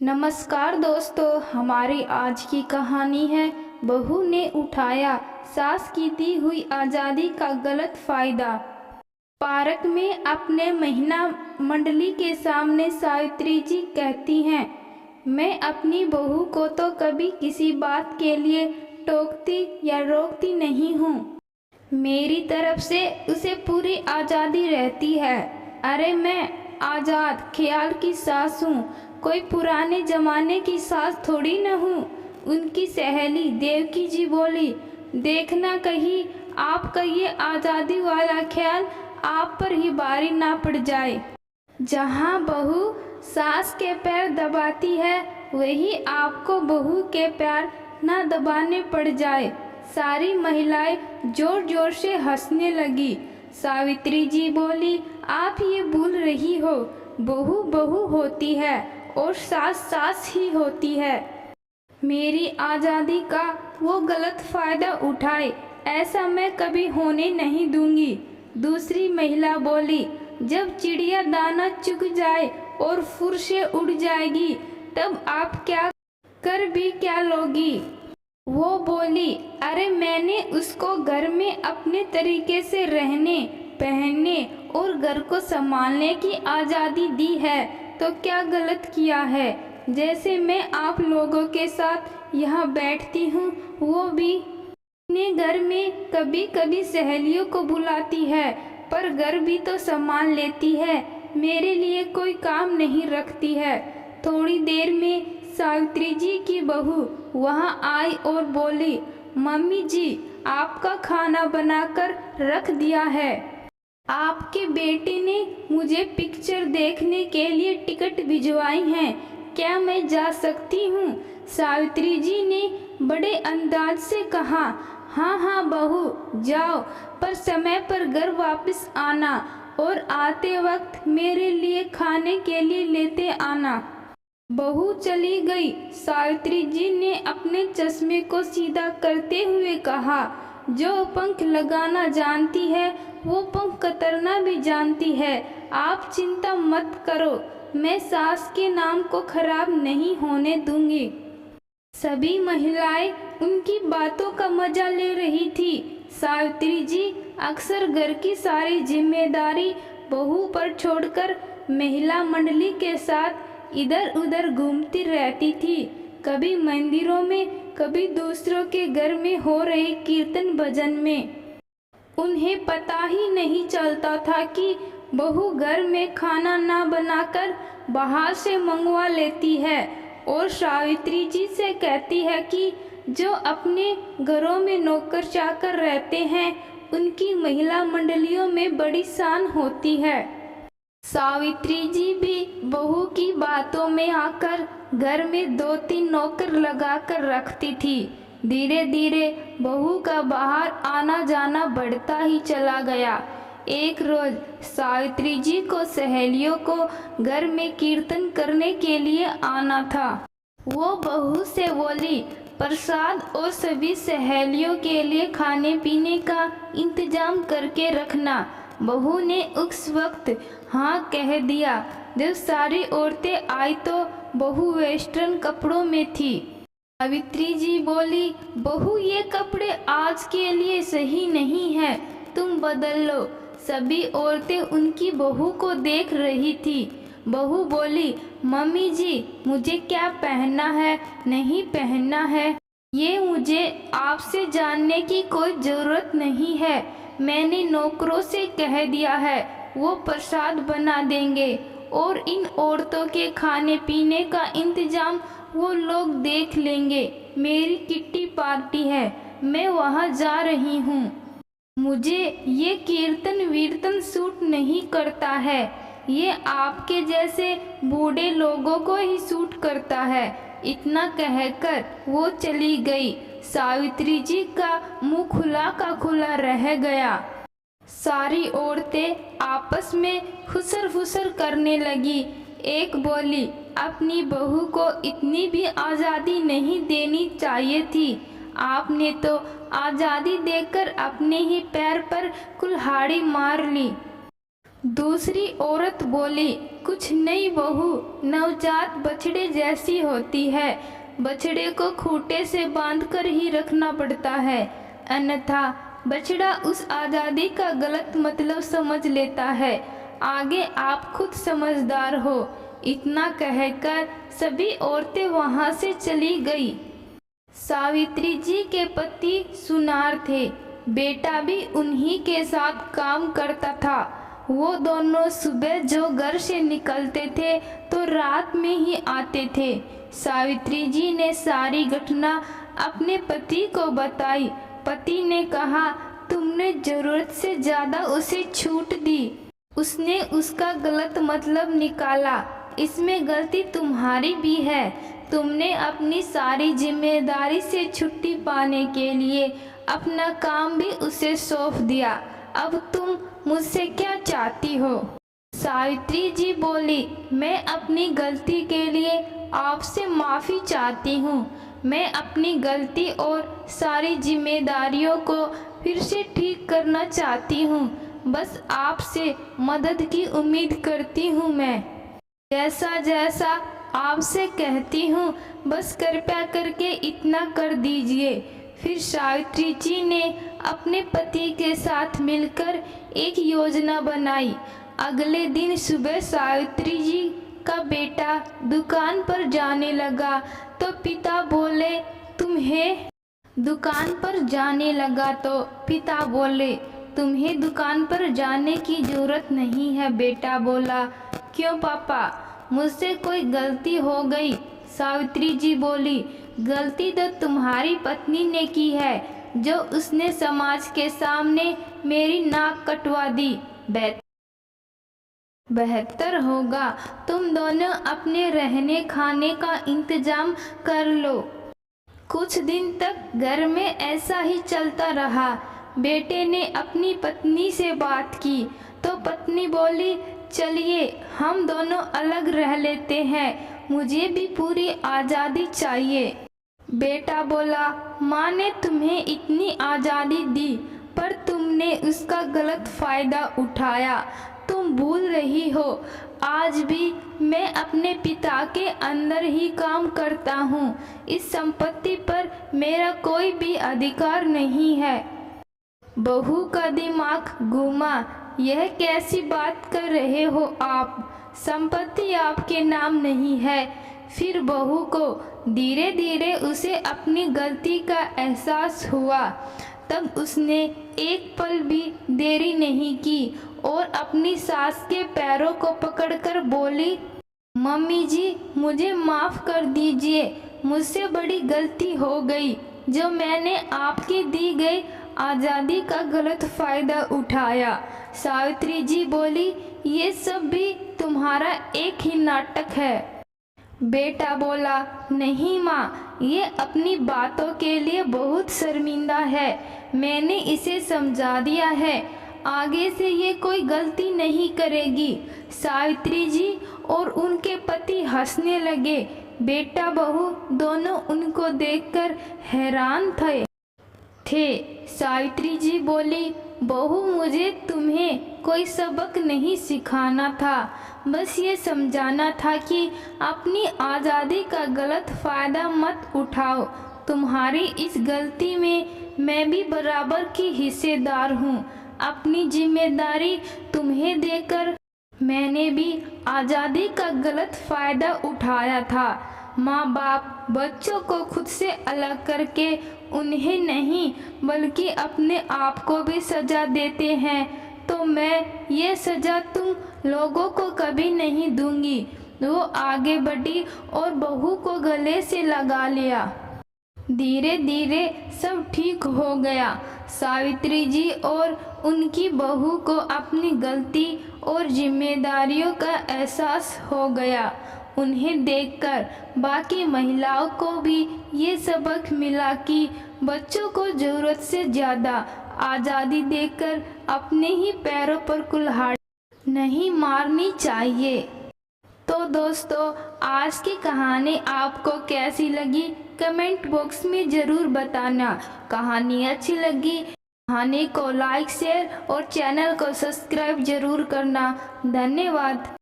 नमस्कार दोस्तों, हमारी आज की कहानी है बहू ने उठाया सास की दी हुई आज़ादी का गलत फ़ायदा। पार्क में अपने महिला मंडली के सामने सावित्री जी कहती हैं, मैं अपनी बहू को तो कभी किसी बात के लिए टोकती या रोकती नहीं हूँ। मेरी तरफ से उसे पूरी आज़ादी रहती है। अरे मैं आज़ाद ख्याल की सास हूँ, कोई पुराने जमाने की सास थोड़ी न हूँ। उनकी सहेली देवकी जी बोली, देखना कहीं आपका ये आज़ादी वाला ख्याल आप पर ही भारी ना पड़ जाए। जहाँ बहू सास के पैर दबाती है वही आपको बहू के पैर ना दबाने पड़ जाए। सारी महिलाएं जोर जोर से हंसने लगी। सावित्री जी बोली, आप ये भूल रही हो, बहू बहू होती है और सास सास ही होती है। मेरी आज़ादी का वो गलत फ़ायदा उठाए, ऐसा मैं कभी होने नहीं दूंगी। दूसरी महिला बोली, जब चिड़िया दाना चुग जाए और फुर से उड़ जाएगी तब आप क्या लोगी। वो बोली, अरे मैंने उसको घर में अपने तरीके से रहने पहनने और घर को संभालने की आज़ादी दी है, तो क्या गलत किया है। जैसे मैं आप लोगों के साथ यहाँ बैठती हूँ, वो भी अपने घर में कभी कभी सहेलियों को बुलाती है, पर घर भी तो संभाल लेती है, मेरे लिए कोई काम नहीं रखती है। थोड़ी देर में सावित्री जी की बहू वहाँ आई और बोली, मम्मी जी आपका खाना बनाकर रख दिया है। आपके बेटे ने मुझे पिक्चर देखने के लिए टिकट भिजवाई हैं, क्या मैं जा सकती हूँ। सावित्री जी ने बड़े अंदाज से कहा, हाँ हाँ बहू जाओ, पर समय पर घर वापस आना और आते वक्त मेरे लिए खाने के लिए लेते आना। बहू चली गई। सावित्री जी ने अपने चश्मे को सीधा करते हुए कहा, जो पंख लगाना जानती है वो पंख कतरना भी जानती है। आप चिंता मत करो, मैं सास के नाम को खराब नहीं होने दूंगी। सभी महिलाएं उनकी बातों का मजा ले रही थी। सावित्री जी अक्सर घर की सारी जिम्मेदारी बहू पर छोड़कर महिला मंडली के साथ इधर उधर घूमती रहती थी। कभी मंदिरों में, कभी दूसरों के घर में हो रहे कीर्तन भजन में। उन्हें पता ही नहीं चलता था कि बहू घर में खाना ना बनाकर बाहर से मंगवा लेती है और सावित्री जी से कहती है कि जो अपने घरों में नौकर चाकर रहते हैं उनकी महिला मंडलियों में बड़ी शान होती है। सावित्री जी भी बहू की बातों में आकर घर में 2-3 नौकर लगाकर रखती थी। धीरे धीरे बहू का बाहर आना जाना बढ़ता ही चला गया। एक रोज सावित्री जी को सहेलियों को घर में कीर्तन करने के लिए आना था। वो बहू से बोली, प्रसाद और सभी सहेलियों के लिए खाने पीने का इंतजाम करके रखना। बहू ने उस वक्त हाँ कह दिया। जब सारी औरतें आई तो बहू वेस्टर्न कपड़ों में थी। सावित्री जी बोली, बहू ये कपड़े आज के लिए सही नहीं है, तुम बदल लो। सभी औरतें उनकी बहू को देख रही थी। बहू बोली, मम्मी जी मुझे क्या पहनना है नहीं पहनना है ये मुझे आपसे जानने की कोई ज़रूरत नहीं है। मैंने नौकरों से कह दिया है, वो प्रसाद बना देंगे और इन औरतों के खाने पीने का इंतजाम वो लोग देख लेंगे। मेरी किट्टी पार्टी है, मैं वहाँ जा रही हूँ। मुझे ये कीर्तन वीर्तन सूट नहीं करता है, ये आपके जैसे बूढ़े लोगों को ही सूट करता है। इतना कहकर वो चली गई। सावित्री जी का मुंह खुला का खुला रह गया। सारी औरतें आपस में फुसर फुसर करने लगी। एक बोली, अपनी बहू को इतनी भी आज़ादी नहीं देनी चाहिए थी, आपने तो आज़ादी देकर अपने ही पैर पर कुल्हाड़ी मार ली। दूसरी औरत बोली, कुछ नहीं बहू, नवजात बछड़े जैसी होती है। बछड़े को खूंटे से बांधकर ही रखना पड़ता है, अन्यथा बछड़ा उस आज़ादी का गलत मतलब समझ लेता है। आगे आप खुद समझदार हो। इतना कहकर सभी औरतें वहां से चली गई। सावित्री जी के पति सुनार थे, बेटा भी उन्हीं के साथ काम करता था। वो दोनों सुबह जो घर से निकलते थे तो रात में ही आते थे। सावित्री जी ने सारी घटना अपने पति को बताई। पति ने कहा, तुमने जरूरत से ज़्यादा उसे छूट दी, उसने उसका गलत मतलब निकाला, इसमें गलती तुम्हारी भी है। तुमने अपनी सारी जिम्मेदारी से छुट्टी पाने के लिए अपना काम भी उसे सौंप दिया। अब तुम मुझसे क्या चाहती हो? सावित्री जी बोली, मैं अपनी गलती के लिए आपसे माफ़ी चाहती हूँ। मैं अपनी गलती और सारी जिम्मेदारियों को फिर से ठीक करना चाहती हूँ। बस आपसे मदद की उम्मीद करती हूँ। मैं जैसा जैसा आपसे कहती हूँ, बस कृपया करके इतना कर दीजिए। फिर सावित्री जी ने अपने पति के साथ मिलकर एक योजना बनाई। अगले दिन सुबह सावित्री जी का बेटा दुकान पर जाने लगा तो पिता बोले, तुम्हें दुकान पर जाने की ज़रूरत नहीं है। बेटा बोला, क्यों पापा, मुझसे कोई गलती हो गई? सावित्री जी बोली, गलती तो तुम्हारी पत्नी ने की है, जो उसने समाज के सामने मेरी नाक कटवा दी। बेहतर होगा तुम दोनों अपने रहने खाने का इंतजाम कर लो। कुछ दिन तक घर में ऐसा ही चलता रहा। बेटे ने अपनी पत्नी से बात की तो पत्नी बोली, चलिए हम दोनों अलग रह लेते हैं, मुझे भी पूरी आज़ादी चाहिए। बेटा बोला, माँ ने तुम्हें इतनी आज़ादी दी पर तुमने उसका गलत फ़ायदा उठाया। तुम भूल रही हो, आज भी मैं अपने पिता के अंदर ही काम करता हूँ। इस संपत्ति पर मेरा कोई भी अधिकार नहीं है। बहू का दिमाग घूमा। यह कैसी बात कर रहे हो आप? संपत्ति आपके नाम नहीं है। फिर बहू को धीरे धीरे उसे अपनी गलती का एहसास हुआ। तब उसने एक पल भी देरी नहीं की और अपनी सास के पैरों को पकड़कर बोली, मम्मी जी, मुझे माफ़ कर दीजिए, मुझसे बड़ी गलती हो गई जो मैंने आपकी दी गई आज़ादी का गलत फ़ायदा उठाया। सावित्री जी बोली, ये सब भी तुम्हारा एक ही नाटक है। बेटा बोला, नहीं माँ, ये अपनी बातों के लिए बहुत शर्मिंदा है। मैंने इसे समझा दिया है, आगे से ये कोई गलती नहीं करेगी। सावित्री जी और उनके पति हंसने लगे। बेटा बहू दोनों उनको देखकर हैरान थे। सावित्री जी बोली, बहू, मुझे तुम्हें कोई सबक नहीं सिखाना था, बस ये समझाना था कि अपनी आज़ादी का गलत फ़ायदा मत उठाओ। तुम्हारी इस गलती में मैं भी बराबर की हिस्सेदार हूँ। अपनी जिम्मेदारी तुम्हें देकर मैंने भी आज़ादी का गलत फ़ायदा उठाया था। माँ बाप बच्चों को खुद से अलग करके उन्हें नहीं बल्कि अपने आप को भी सज़ा देते हैं, तो मैं ये सज़ा तुम लोगों को कभी नहीं दूंगी। वो आगे बढ़ी और बहू को गले से लगा लिया। धीरे धीरे सब ठीक हो गया। सावित्री जी और उनकी बहू को अपनी गलती और जिम्मेदारियों का एहसास हो गया। उन्हें देखकर बाकी महिलाओं को भी ये सबक मिला कि बच्चों को ज़रूरत से ज़्यादा आज़ादी देकर अपने ही पैरों पर कुल्हाड़ी नहीं मारनी चाहिए। तो दोस्तों, आज की कहानी आपको कैसी लगी कमेंट बॉक्स में ज़रूर बताना। कहानी अच्छी लगी कहानी को लाइक शेयर और चैनल को सब्सक्राइब जरूर करना। धन्यवाद।